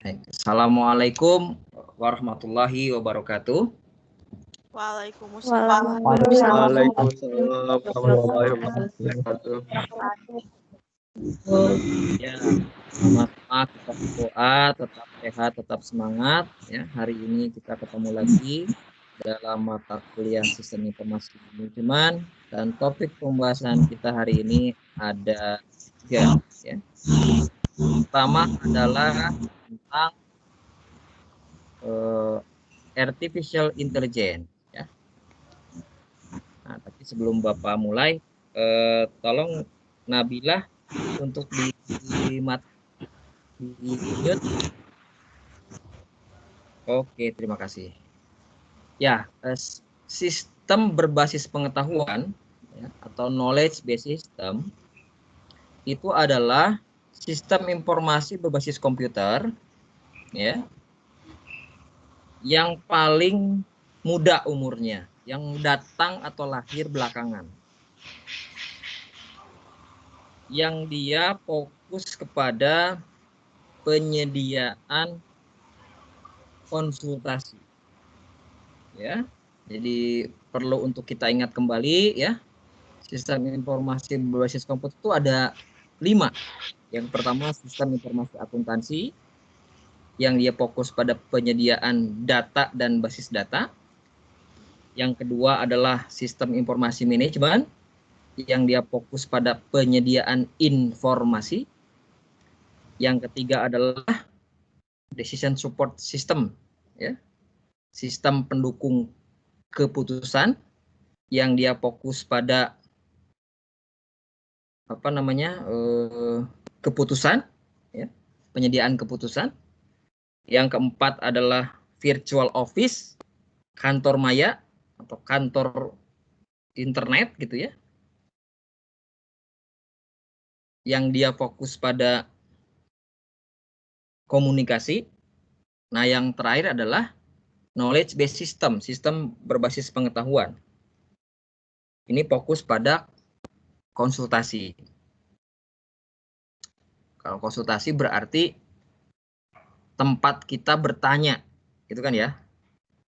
Assalamualaikum warahmatullahi wabarakatuh. Waalaikumsalam. Waalaikumsalam warahmatullahi wabarakatuh. Ya, sama-sama kita berdoa, tetap sehat, tetap semangat. Ya, hari ini kita ketemu lagi dalam mata kuliah Sistem Informasi Manajemen, dan topik pembahasan kita hari ini ada tiga. Ya. Pertama adalah tentang artificial intelligence. Ya. Nah, tapi sebelum Bapak mulai, tolong Nabilah untuk di mute. Oke, terima kasih. Ya, sistem berbasis pengetahuan ya, atau knowledge based system itu adalah sistem informasi berbasis komputer ya yang paling muda umurnya, yang datang atau lahir belakangan, yang dia fokus kepada penyediaan konsultasi ya. Jadi perlu untuk kita ingat kembali ya, sistem informasi berbasis komputer itu ada 5. Yang pertama sistem informasi akuntansi, yang dia fokus pada penyediaan data dan basis data. Yang kedua adalah sistem informasi manajemen, yang dia fokus pada penyediaan informasi. Yang ketiga adalah decision support system, ya, sistem pendukung keputusan, yang dia fokus pada keputusan, ya, penyediaan keputusan. Yang keempat adalah virtual office, kantor maya atau kantor internet gitu ya, yang dia fokus pada komunikasi. Nah, yang terakhir adalah knowledge based system, sistem berbasis pengetahuan. Ini fokus pada konsultasi. Kalau konsultasi berarti tempat kita bertanya, gitu kan ya.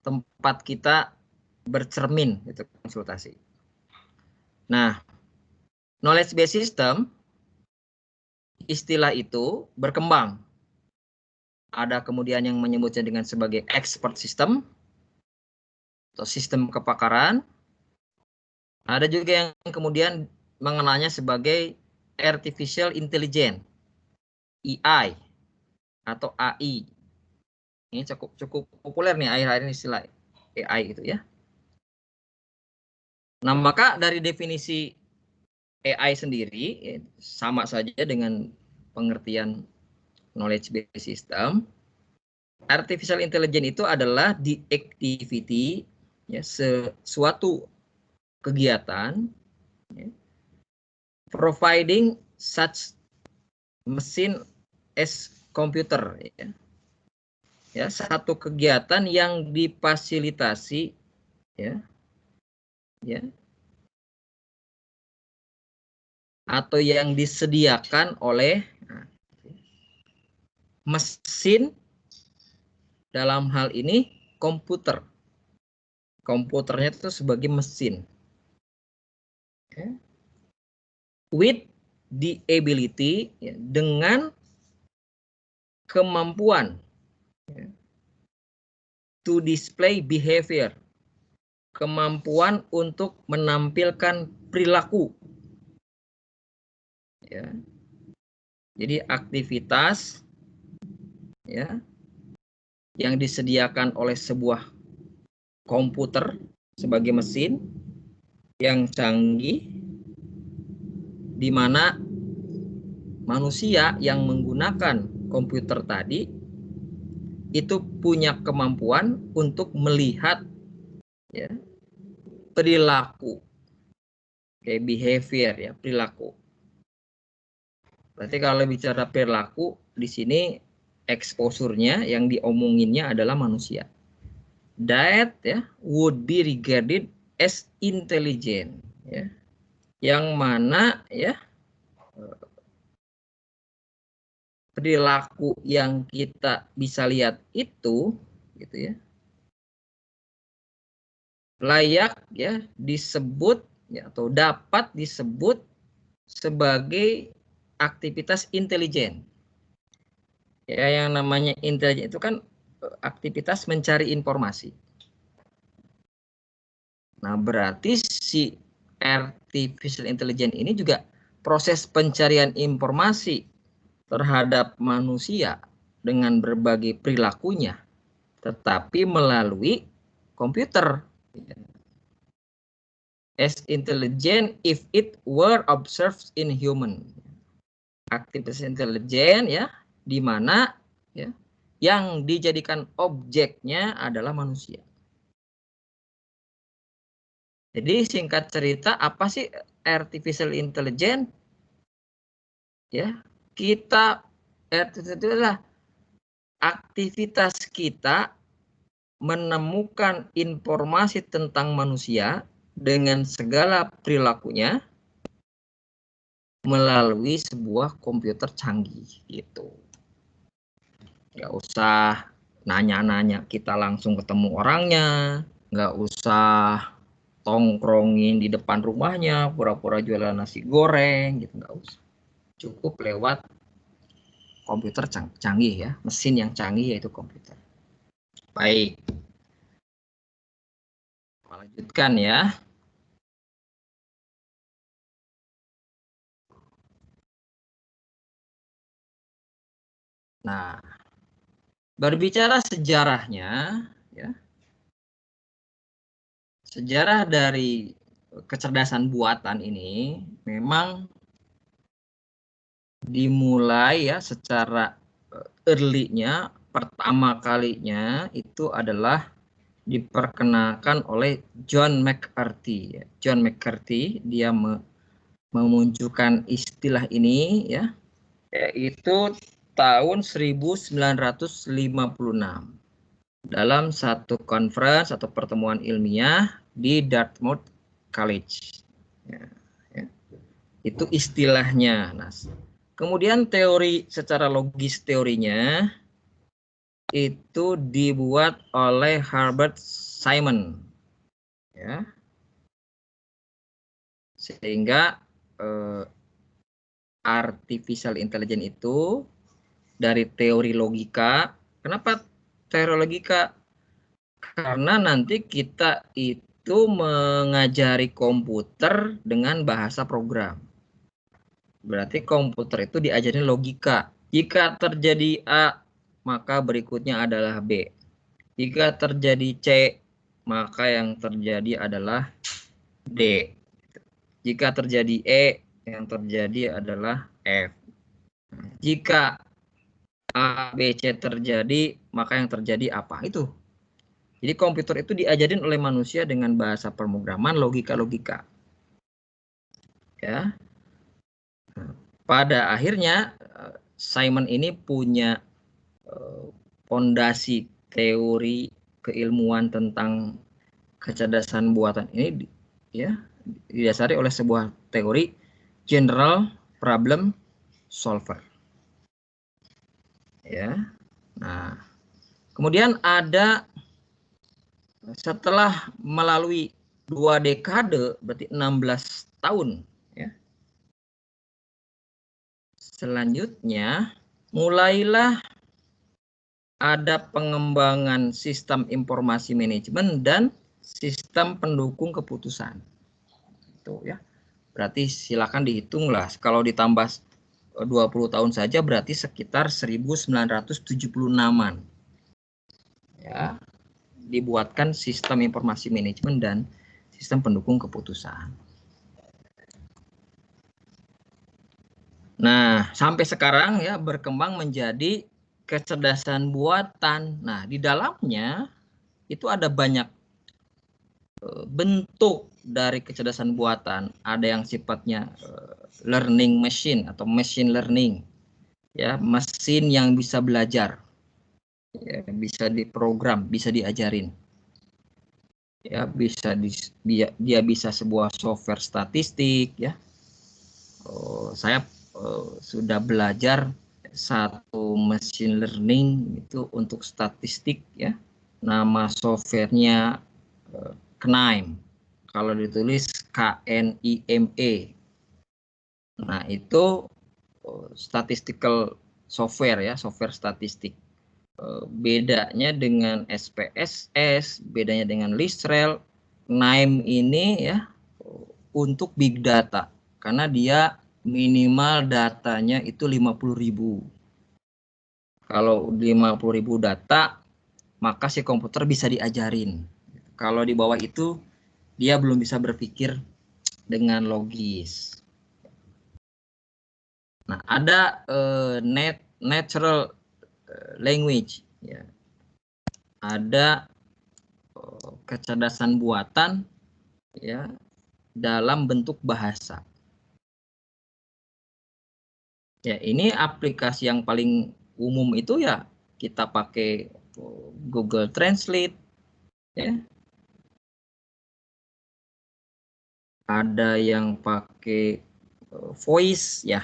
Tempat kita bercermin, itu konsultasi. Nah, knowledge based system, istilah itu berkembang. Ada kemudian yang menyebutnya dengan sebagai expert system atau sistem kepakaran. Ada juga yang kemudian mengenalnya sebagai artificial intelligence, AI atau AI. Ini cukup populer nih akhir-akhir ini istilah AI gitu ya. Nah, maka dari definisi AI sendiri sama saja dengan pengertian knowledge based system. Artificial intelligence itu adalah the activity ya, sesuatu kegiatan ya, providing such machine as computer ya. Ya, satu kegiatan yang difasilitasi ya atau yang disediakan oleh mesin, dalam hal ini komputer. Komputernya itu sebagai mesin. Ya. With the ability ya, dengan kemampuan ya, to display behavior, kemampuan untuk menampilkan perilaku. Ya. Jadi aktivitas ya yang disediakan oleh sebuah komputer sebagai mesin yang canggih, di mana manusia yang menggunakan komputer tadi itu punya kemampuan untuk melihat ya, perilaku, kayak behavior ya, perilaku. Berarti kalau bicara perilaku di sini exposure-nya yang diomonginnya adalah manusia. That ya would be regarded as intelligent ya. Yang mana ya perilaku yang kita bisa lihat itu, gitu ya, layak ya disebut ya, atau dapat disebut sebagai aktivitas intelijen. Ya, yang namanya intelijen itu kan aktivitas mencari informasi. Nah, berarti si artificial intelligence ini juga proses pencarian informasi terhadap manusia dengan berbagai perilakunya, tetapi melalui komputer. As intelligent if it were observed in human. Artificial intelligence ya, di mana ya yang dijadikan objeknya adalah manusia. Jadi singkat cerita, apa sih artificial intelligence? Ya, kita artificial itu adalah aktivitas kita menemukan informasi tentang manusia dengan segala perilakunya melalui sebuah komputer canggih gitu. Nggak usah nanya-nanya, kita langsung ketemu orangnya, nggak usah tongkrongin di depan rumahnya, pura-pura jualan nasi goreng, gitu, nggak usah. Cukup lewat komputer canggih ya, mesin yang canggih yaitu komputer. Baik, lanjutkan ya. Nah, berbicara sejarahnya, ya, sejarah dari kecerdasan buatan ini memang dimulai ya secara early-nya, pertama kalinya itu adalah diperkenalkan oleh John McCarthy. John McCarthy dia memunculkan istilah ini ya, yaitu tahun 1956 dalam satu conference atau pertemuan ilmiah di Dartmouth College. Ya, ya. Itu istilahnya. Nah, kemudian teori secara logis teorinya itu dibuat oleh Herbert Simon, ya, sehingga artificial intelligence itu dari teori logika. Kenapa teori logika? Karena nanti kita itu mengajari komputer dengan bahasa program. Berarti komputer itu diajarin logika. Jika terjadi A, maka berikutnya adalah B. Jika terjadi C, maka yang terjadi adalah D. Jika terjadi E, yang terjadi adalah F. Jika A, B, C terjadi, maka yang terjadi apa? Itu. Jadi komputer itu diajarin oleh manusia dengan bahasa pemrograman logika-logika. Ya. Pada akhirnya Simon ini punya fondasi teori keilmuan tentang kecerdasan buatan ini ya didasari oleh sebuah teori general problem solver. Ya. Nah, kemudian ada setelah melalui 2 dekade berarti 16 tahun ya. Selanjutnya mulailah ada pengembangan sistem informasi manajemen dan sistem pendukung keputusan. Itu ya. Berarti silakan dihitunglah kalau ditambah 20 tahun saja berarti sekitar 1976-an. Ya. Dibuatkan sistem informasi manajemen dan sistem pendukung keputusan. Nah, sampai sekarang ya berkembang menjadi kecerdasan buatan. Nah, di dalamnya itu ada banyak bentuk dari kecerdasan buatan. Ada yang sifatnya learning machine atau machine learning. Ya, mesin yang bisa belajar. Ya, bisa diprogram, bisa diajarin. Ya, bisa dia bisa sebuah software statistik ya. Saya sudah belajar satu machine learning itu untuk statistik ya. Nama softwarenya KNIME. Kalau ditulis KNIME. Nah, itu statistical software ya, software statistik. Bedanya dengan SPSS, bedanya dengan Listrel, KNIME ini ya untuk big data. Karena dia minimal datanya itu 50.000. Kalau 50.000 data, maka si komputer bisa diajarin. Kalau di bawah itu, dia belum bisa berpikir dengan logis. Nah, ada natural language, ya. Ada kecerdasan buatan, ya, dalam bentuk bahasa. Ya, ini aplikasi yang paling umum itu ya kita pakai Google Translate, ya. Ada yang pakai voice, ya,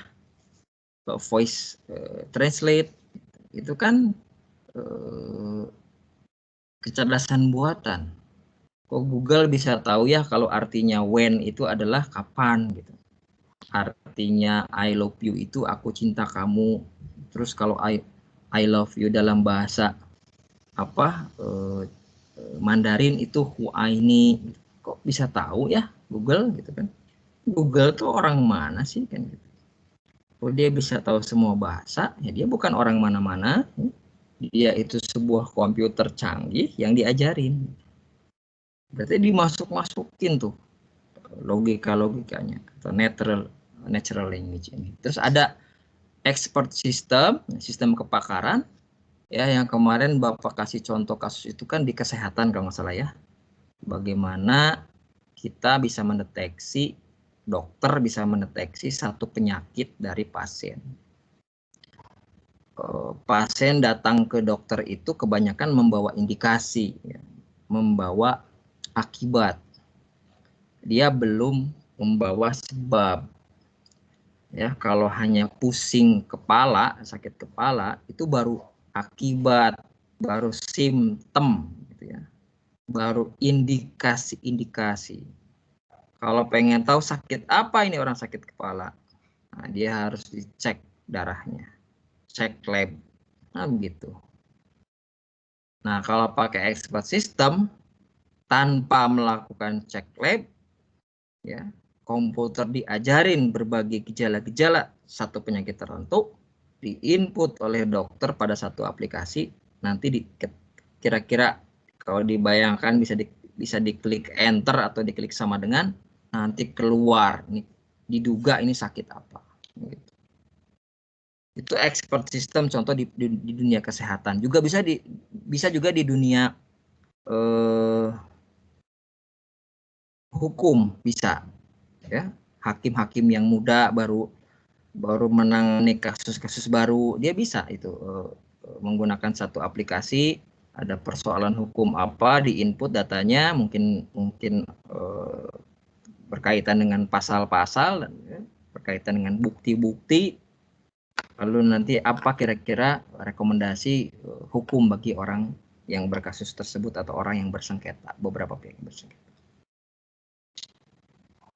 voice translate, itu kan kecerdasan buatan. Kok Google bisa tahu ya kalau artinya when itu adalah kapan gitu. Artinya I love you itu aku cinta kamu. Terus kalau I love you dalam bahasa apa Mandarin itu hu ini. Kok bisa tahu ya Google gitu kan? Google tuh orang mana sih kan gitu. Kalau dia bisa tahu semua bahasa, ya dia bukan orang mana-mana. Dia itu sebuah komputer canggih yang diajarin. Berarti dimasuk-masukin tuh logika-logikanya atau natural language ini. Terus ada expert system, sistem kepakaran, ya yang kemarin Bapak kasih contoh kasus itu kan di kesehatan kalau nggak salah ya. Bagaimana kita bisa mendeteksi, dokter bisa mendeteksi satu penyakit dari pasien. Pasien datang ke dokter itu kebanyakan membawa indikasi, ya, membawa akibat. Dia belum membawa sebab. Ya, kalau hanya pusing kepala, sakit kepala, itu baru akibat, baru simptom, gitu ya. Baru indikasi-indikasi. Kalau pengen tahu sakit apa ini orang sakit kepala, nah, dia harus dicek darahnya, cek lab, nah begitu. Nah, kalau pakai expert system, tanpa melakukan cek lab, ya, komputer diajarin berbagai gejala-gejala satu penyakit tertentu, diinput oleh dokter pada satu aplikasi, nanti kira-kira kalau dibayangkan bisa diklik enter atau diklik sama dengan, nanti keluar nih, diduga ini sakit apa. Gitu. Itu expert system contoh di dunia kesehatan. Juga bisa juga di dunia hukum bisa. Ya, hakim-hakim yang muda baru menangani kasus-kasus baru, dia bisa itu menggunakan satu aplikasi, ada persoalan hukum apa, diinput datanya, mungkin berkaitan dengan pasal-pasal, berkaitan dengan bukti-bukti, lalu nanti apa kira-kira rekomendasi hukum bagi orang yang berkasus tersebut atau orang yang bersengketa, beberapa pihak yang bersengketa.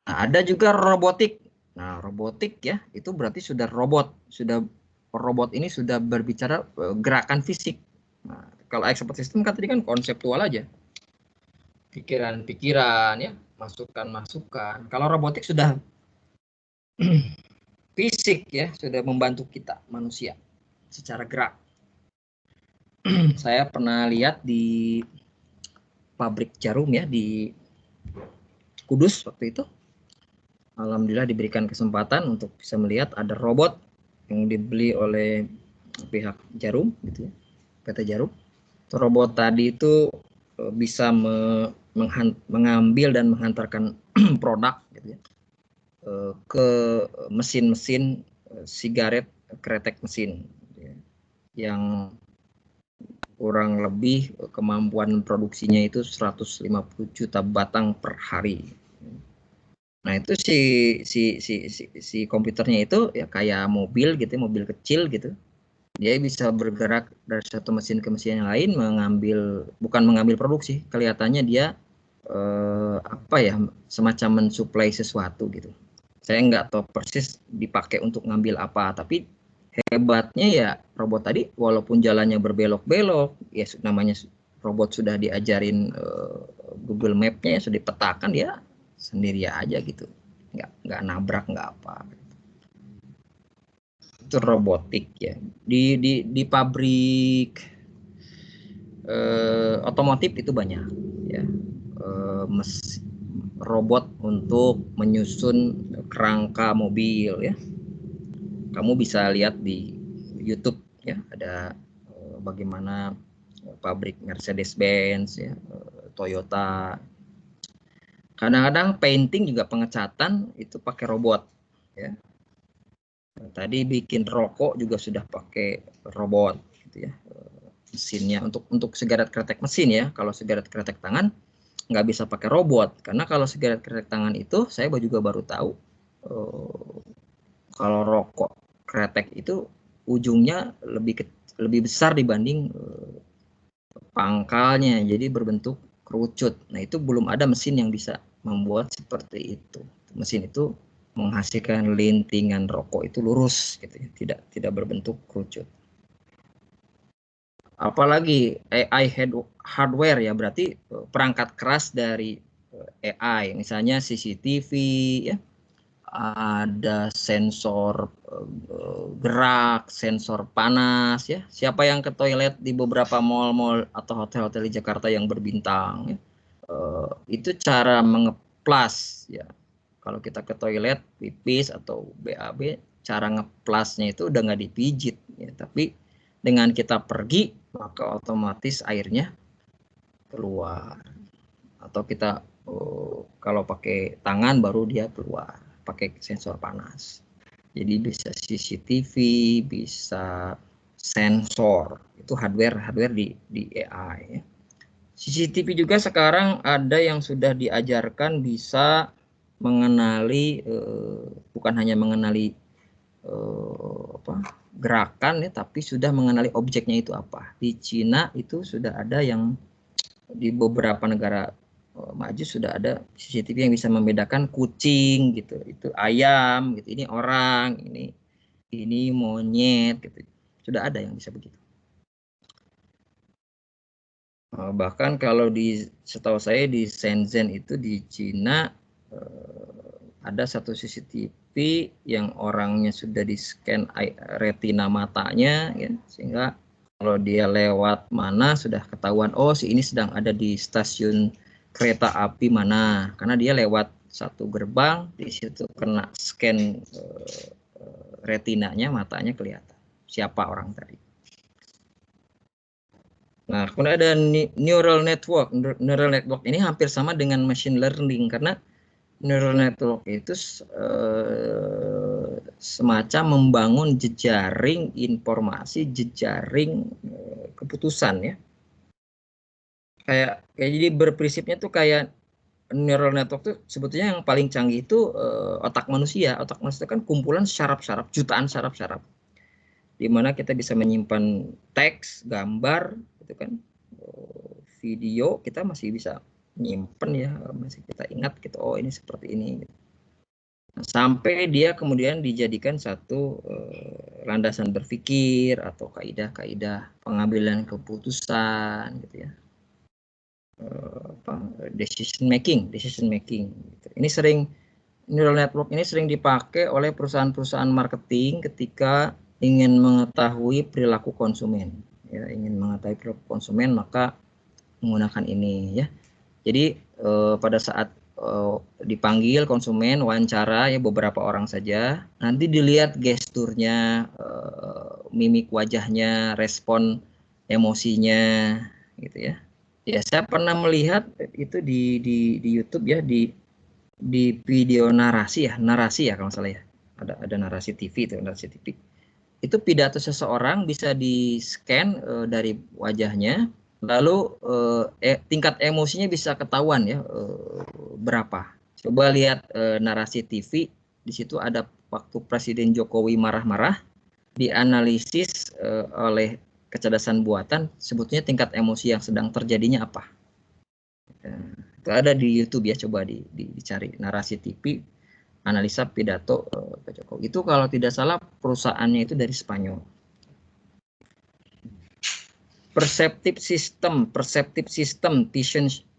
Nah, ada juga robotik. Nah, robotik ya, itu berarti sudah robot ini sudah berbicara gerakan fisik. Nah, kalau expert system kan tadi kan konseptual aja. Pikiran-pikiran ya, masukan-masukan. Kalau robotik sudah fisik ya, sudah membantu kita manusia secara gerak. Saya pernah lihat di pabrik jarum ya di Kudus waktu itu. Alhamdulillah diberikan kesempatan untuk bisa melihat ada robot yang dibeli oleh pihak Jarum gitu ya, PT Jarum. Robot tadi itu bisa mengambil dan menghantarkan produk gitu ya, ke mesin-mesin sigaret kretek mesin gitu ya, yang kurang lebih kemampuan produksinya itu 150 juta batang per hari. Nah, itu si komputernya itu ya kayak mobil gitu, mobil kecil gitu. Dia bisa bergerak dari satu mesin ke mesin yang lain, bukan mengambil produksi, kelihatannya dia apa ya, semacam mensuplai sesuatu gitu. Saya nggak tahu persis dipakai untuk ngambil apa, tapi hebatnya ya robot tadi walaupun jalannya berbelok-belok, ya namanya robot sudah diajarin Google Map-nya, sudah dipetakan, dia sendiri aja gitu, nggak nabrak, nggak apa. Itu robotik ya. Di pabrik otomotif itu banyak ya, robot untuk menyusun kerangka mobil ya. Kamu bisa lihat di YouTube ya, ada bagaimana pabrik Mercedes-Benz ya, Toyota. Kadang-kadang painting juga, pengecatan itu pakai robot ya. Tadi bikin rokok juga sudah pakai robot gitu ya, mesinnya untuk sigaret kretek mesin ya. Kalau sigaret kretek tangan nggak bisa pakai robot, karena kalau sigaret kretek tangan itu saya juga baru tahu, kalau rokok kretek itu ujungnya lebih besar dibanding pangkalnya, jadi berbentuk kerucut. Nah itu belum ada mesin yang bisa membuat seperti itu. Mesin itu menghasilkan lintingan rokok itu lurus gitu ya, tidak berbentuk kerucut. Apalagi AI hardware ya, berarti perangkat keras dari AI, misalnya CCTV ya, ada sensor gerak, sensor panas ya. Siapa yang ke toilet di beberapa mall-mall atau hotel-hotel di Jakarta yang berbintang ya, itu cara mengeplas ya. Kalau kita ke toilet pipis atau BAB, cara ngeplasnya itu udah nggak dipijit ya, tapi dengan kita pergi maka otomatis airnya keluar. Atau kita kalau pakai tangan baru dia keluar pakai sensor panas. Jadi bisa CCTV, bisa sensor, itu hardware di AI ya. CCTV juga sekarang ada yang sudah diajarkan bisa mengenali, bukan hanya mengenali gerakan ya, tapi sudah mengenali objeknya itu apa. Di Cina itu sudah ada, yang di beberapa negara maju sudah ada CCTV yang bisa membedakan kucing gitu, itu ayam gitu, ini orang, ini monyet gitu. Sudah ada yang bisa begitu. Bahkan kalau setahu saya di Shenzhen itu di Cina ada satu CCTV yang orangnya sudah di-scan retina matanya ya, sehingga kalau dia lewat mana sudah ketahuan, oh si ini sedang ada di stasiun kereta api mana, karena dia lewat satu gerbang, di situ kena scan retinanya, matanya kelihatan siapa orang tadi. Nah, kemudian ada neural network. Neural network ini hampir sama dengan machine learning, karena neural network itu semacam membangun jejaring informasi, jejaring keputusan ya. Kayak jadi berprinsipnya tuh kayak neural network tuh sebetulnya yang paling canggih itu otak manusia. Otak manusia kan kumpulan syaraf-syaraf, jutaan syaraf-syaraf, di mana kita bisa menyimpan teks, gambar, gitu kan, video, kita masih bisa nyimpen ya, masih kita ingat gitu, oh ini seperti ini. Nah, sampai dia kemudian dijadikan satu landasan berpikir atau kaidah-kaidah pengambilan keputusan gitu ya, decision making gitu. Ini sering, neural network ini sering dipakai oleh perusahaan-perusahaan marketing ketika ingin mengetahui perilaku konsumen ya, ingin mengetahui perilaku konsumen maka menggunakan ini ya. Jadi pada saat dipanggil konsumen, wawancara ya beberapa orang saja, nanti dilihat gesturnya, mimik wajahnya, respon emosinya gitu ya. Ya saya pernah melihat itu di YouTube ya, di video narasi ya kalau salah ya, ada narasi TV itu, narasi TV itu pidato seseorang bisa di scan dari wajahnya, lalu tingkat emosinya bisa ketahuan ya, berapa. Coba lihat narasi TV, di situ ada waktu Presiden Jokowi marah-marah, dianalisis oleh kecerdasan buatan, sebetulnya tingkat emosi yang sedang terjadinya apa. Itu ada di YouTube ya, coba dicari narasi TV, analisa pidato Pak Jokowi. Itu kalau tidak salah perusahaannya itu dari Spanyol. Perceptive system,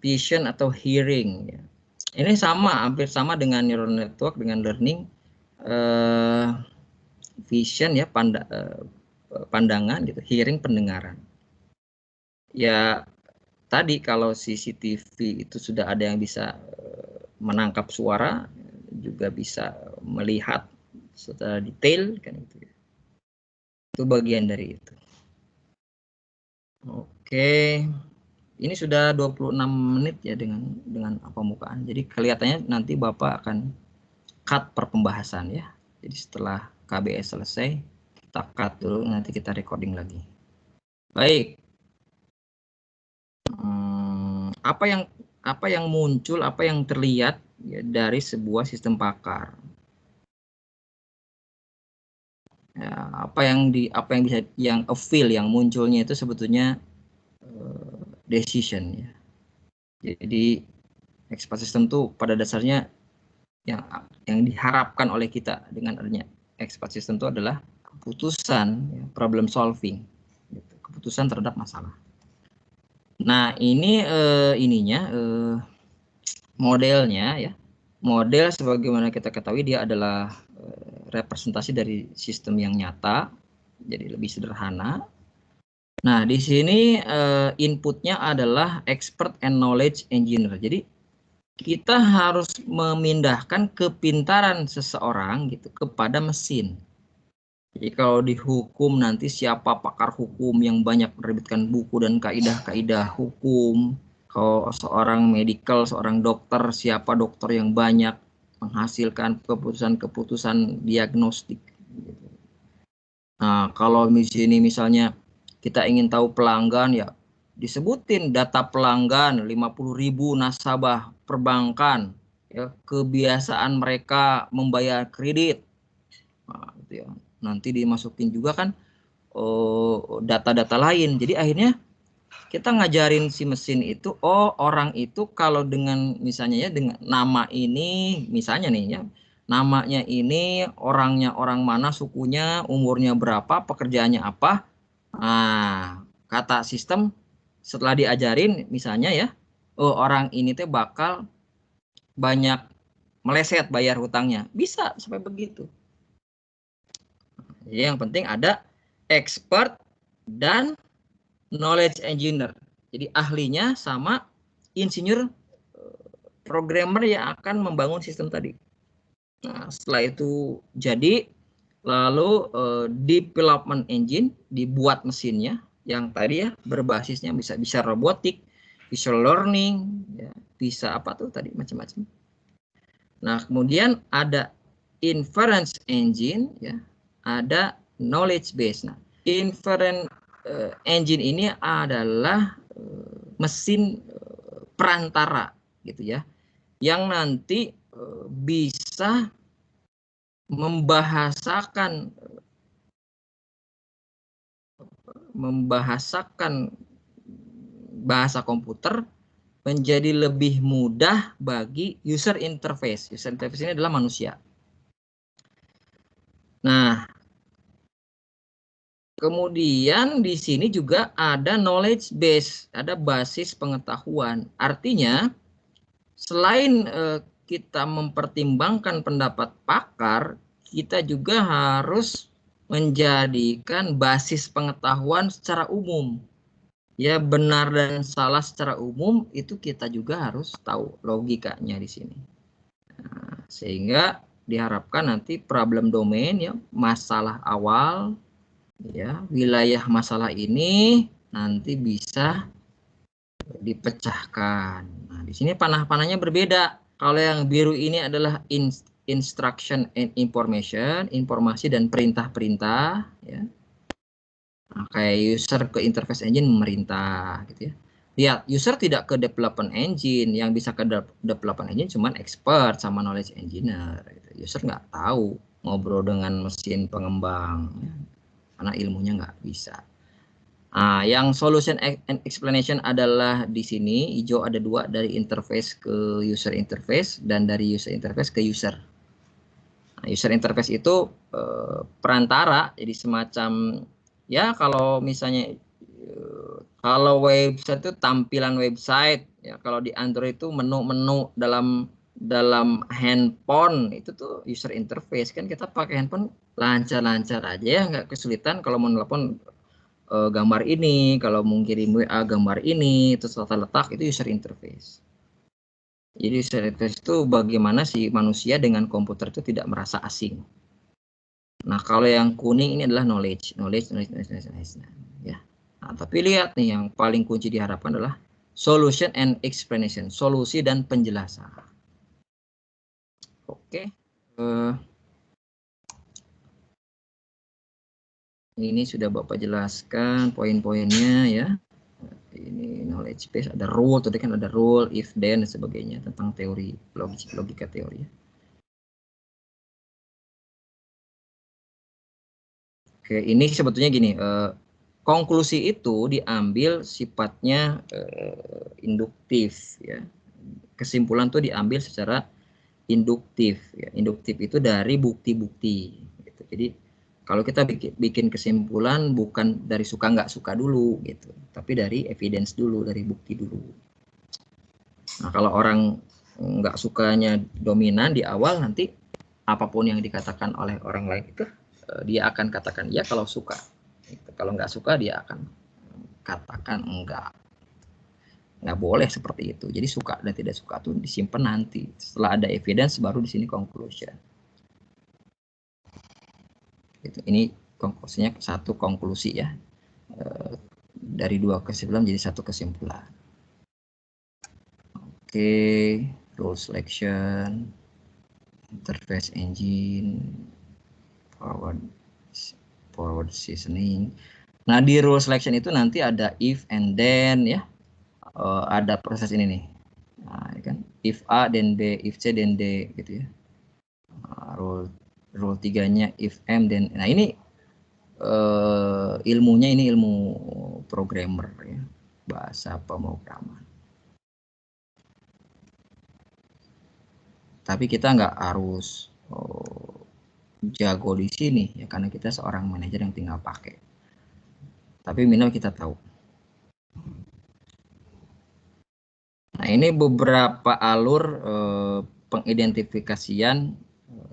vision atau hearing. Ya. Ini sama, hampir sama dengan neural network, dengan learning, vision ya, pandangan gitu, hearing pendengaran. Ya tadi kalau CCTV itu sudah ada yang bisa menangkap suara, juga bisa melihat secara detail kan itu. Itu bagian dari itu. Oke. Ini sudah 26 menit ya dengan pembukaan. Jadi kelihatannya nanti Bapak akan cut per pembahasan ya. Jadi setelah KBS selesai, kita cut dulu, nanti kita recording lagi. Baik. Apa yang muncul, apa yang terlihat ya, dari sebuah sistem pakar? Ya, apa yang bisa yang feel yang munculnya itu sebetulnya decision ya. Jadi expert system itu pada dasarnya yang diharapkan oleh kita dengan adanya expert system itu adalah keputusan ya, problem solving, gitu, keputusan terhadap masalah. Nah ini modelnya ya, model sebagaimana kita ketahui dia adalah representasi dari sistem yang nyata, jadi lebih sederhana. Nah di sini inputnya adalah expert and knowledge engineer. Jadi kita harus memindahkan kepintaran seseorang gitu kepada mesin. Jadi kalau dihukum nanti siapa pakar hukum yang banyak menerbitkan buku dan kaidah-kaidah hukum. Kalau seorang medical, seorang dokter, siapa dokter yang banyak menghasilkan keputusan-keputusan diagnostik. Nah kalau di sini misalnya kita ingin tahu pelanggan ya, disebutin data pelanggan 50.000 nasabah perbankan ya, kebiasaan mereka membayar kredit. Nah, gitu ya. Nanti dimasukin juga kan data-data lain. Jadi akhirnya kita ngajarin si mesin itu, oh orang itu kalau dengan misalnya ya dengan nama ini misalnya nih ya, namanya ini, orangnya orang mana, sukunya, umurnya berapa, pekerjaannya apa. Nah, kata sistem setelah diajarin misalnya ya, oh orang ini tuh bakal banyak meleset bayar hutangnya. Bisa sampai begitu. Jadi yang penting ada expert dan knowledge engineer. Jadi ahlinya sama insinyur programmer yang akan membangun sistem tadi. Nah, setelah itu jadi lalu development engine dibuat mesinnya yang tadi ya berbasisnya bisa robotik, visual learning, ya, bisa apa tuh tadi macam-macam. Nah, kemudian ada inference engine ya, ada knowledge base. Nah, inference engine ini adalah mesin perantara gitu ya, yang nanti bisa membahasakan bahasa komputer menjadi lebih mudah bagi user interface. User interface ini adalah manusia. Nah, kemudian di sini juga ada knowledge base, ada basis pengetahuan. Artinya, selain kita mempertimbangkan pendapat pakar, kita juga harus menjadikan basis pengetahuan secara umum. Ya, benar dan salah secara umum itu kita juga harus tahu logikanya di sini. Nah, sehingga diharapkan nanti problem domain ya, masalah awal ya, wilayah masalah ini nanti bisa dipecahkan. Nah, di sini panah-panahnya berbeda. Kalau yang biru ini adalah instruction and information, informasi dan perintah-perintah ya. Nah, kayak user ke interface engine memerintah gitu ya. Lihat, user tidak ke development engine, yang bisa ke development engine cuman expert sama knowledge engineer gitu. User nggak tahu ngobrol dengan mesin pengembang ya. karena ilmunya nggak bisa. Nah, yang solution and explanation adalah di sini, hijau ada 2, dari interface ke user interface dan dari user interface ke user. Nah, user interface itu perantara, jadi semacam ya kalau misalnya kalau website itu tampilan website, ya kalau di Android itu menu-menu dalam handphone itu tuh user interface. Kan kita pakai handphone lancar-lancar aja ya, nggak kesulitan kalau mau nelpon gambar ini, kalau mau kirim WA gambar ini, terus letak itu user interface. Jadi user interface itu bagaimana si manusia dengan komputer itu tidak merasa asing. Nah, kalau yang kuning ini adalah knowledge. Ya. Nah, tapi lihat nih, yang paling kunci diharapkan adalah solution and explanation, solusi dan penjelasan. Oke. Ini sudah Bapak jelaskan poin-poinnya ya. Ini knowledge base, ada rule, tadi kan ada rule, if, then, dan sebagainya tentang teori, logika teori. Oke, ini sebetulnya gini, konklusi itu diambil sifatnya induktif ya. Kesimpulan itu diambil secara induktif ya. Induktif itu dari bukti-bukti gitu. Jadi kalau kita bikin kesimpulan bukan dari suka nggak suka dulu gitu, tapi dari evidence dulu, dari bukti dulu. Nah, kalau orang nggak sukanya dominan di awal, nanti apapun yang dikatakan oleh orang lain itu dia akan katakan ya kalau suka. Kalau nggak suka dia akan katakan enggak. Nggak boleh seperti itu. Jadi suka dan tidak suka itu disimpan nanti. Setelah ada evidence baru di sini conclusion. Ini konklusinya satu konklusi ya. Dari 2 kesimpulan jadi 1 kesimpulan. Oke, rule selection, interface engine, forward seasoning. Nah, di rule selection itu nanti ada if and then ya. Ada proses ini nih. Nah, kan if A then B, if C then D gitu ya. Rule 3-nya if M then. Nah, ini ilmunya ini ilmu programmer ya, bahasa pemrograman. Tapi kita nggak harus jago di sini ya, karena kita seorang manajer yang tinggal pakai. Tapi minimal kita tahu. Nah, ini beberapa alur pengidentifikasian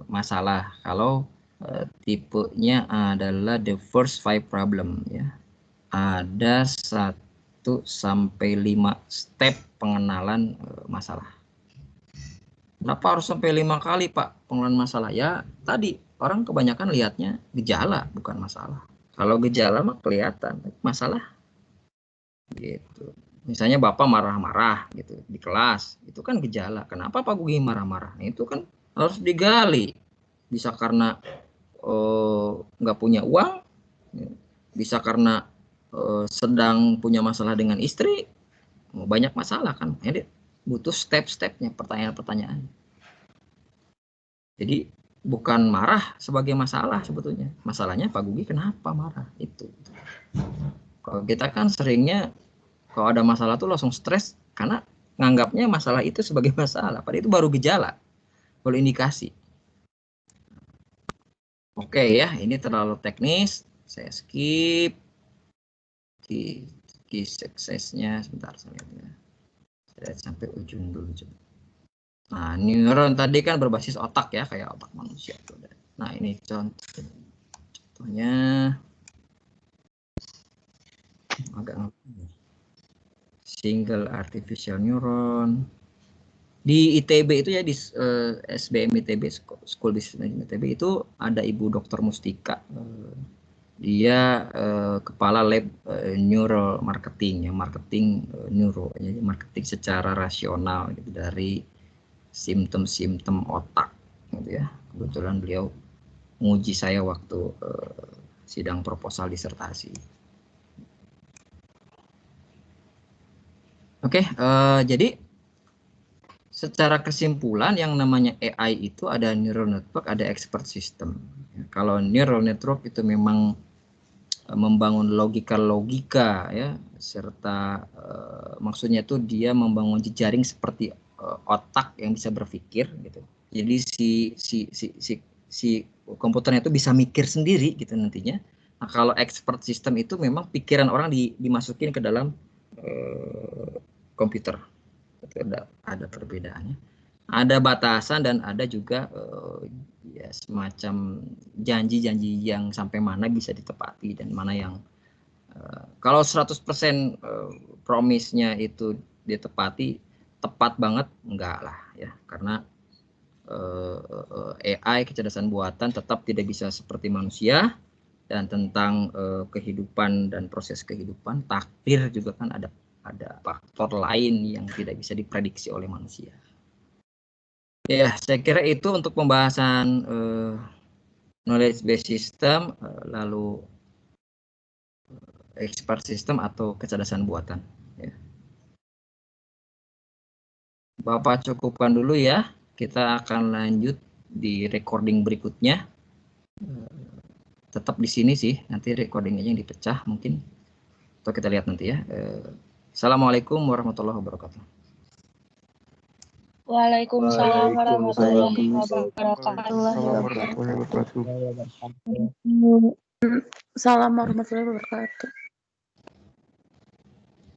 masalah. Kalau tipenya adalah the first 5 problem ya. Ada 1 sampai 5 step pengenalan masalah. Kenapa harus sampai 5 kali Pak pengenalan masalah? Ya tadi orang kebanyakan lihatnya gejala bukan masalah. Kalau gejala mah kelihatan, masalah gitu. Misalnya Bapak marah-marah gitu di kelas, itu kan gejala. Kenapa Pak Gugi marah-marah? Nah, itu kan harus digali. Bisa karena nggak punya uang, bisa karena sedang punya masalah dengan istri, banyak masalah kan. Jadi butuh step-stepnya, pertanyaan-pertanyaan. Jadi bukan marah sebagai masalah sebetulnya. Masalahnya Pak Gugi kenapa marah itu. Kalau kita kan seringnya kalau ada masalah tuh langsung stres karena nganggapnya masalah itu sebagai masalah. Padahal itu baru gejala, baru indikasi. Oke ya, ini terlalu teknis. Saya skip. Key suksesnya sebentar saya lihat ya. Saya sampai ujung dulu coba. Nah, neuron tadi kan berbasis otak ya, kayak otak manusia. Nah, ini contohnya agak single artificial neuron. Di ITB itu ya, di SBM ITB, School Business Management ITB itu ada Ibu Dr. Mustika. Dia kepala lab neural marketing ya, marketing neuro ya, marketing secara rasional gitu dari simptom-simptom otak gitu ya. Kebetulan beliau menguji saya waktu sidang proposal disertasi. Oke, jadi secara kesimpulan yang namanya AI itu ada neural network, ada expert system. Kalau neural network itu memang membangun logika ya, serta maksudnya itu dia membangun jejaring seperti otak yang bisa berpikir gitu. Jadi si komputernya itu bisa mikir sendiri gitu nantinya. Nah, kalau expert system itu memang pikiran orang dimasukin ke dalam komputer. Itu ada perbedaannya. Ada batasan dan ada juga ya semacam janji-janji yang sampai mana bisa ditepati dan mana yang kalau 100% promise-nya itu ditepati tepat banget enggak lah ya, karena AI kecerdasan buatan tetap tidak bisa seperti manusia, dan tentang kehidupan dan proses kehidupan, takdir juga kan ada faktor lain yang tidak bisa diprediksi oleh manusia. Ya, saya kira itu untuk pembahasan knowledge based system, lalu expert system atau kecerdasan buatan. Ya. Bapak cukupkan dulu ya. Kita akan lanjut di recording berikutnya. Tetap di sini sih, nanti recordingnya yang dipecah mungkin. Atau kita lihat nanti ya. Assalamualaikum warahmatullahi wabarakatuh. Waalaikumsalam warahmatullahi Waalaikumsalam warahmatullahi wabarakatuh. wabarakatuh. Salam warahmatullahi wabarakatuh.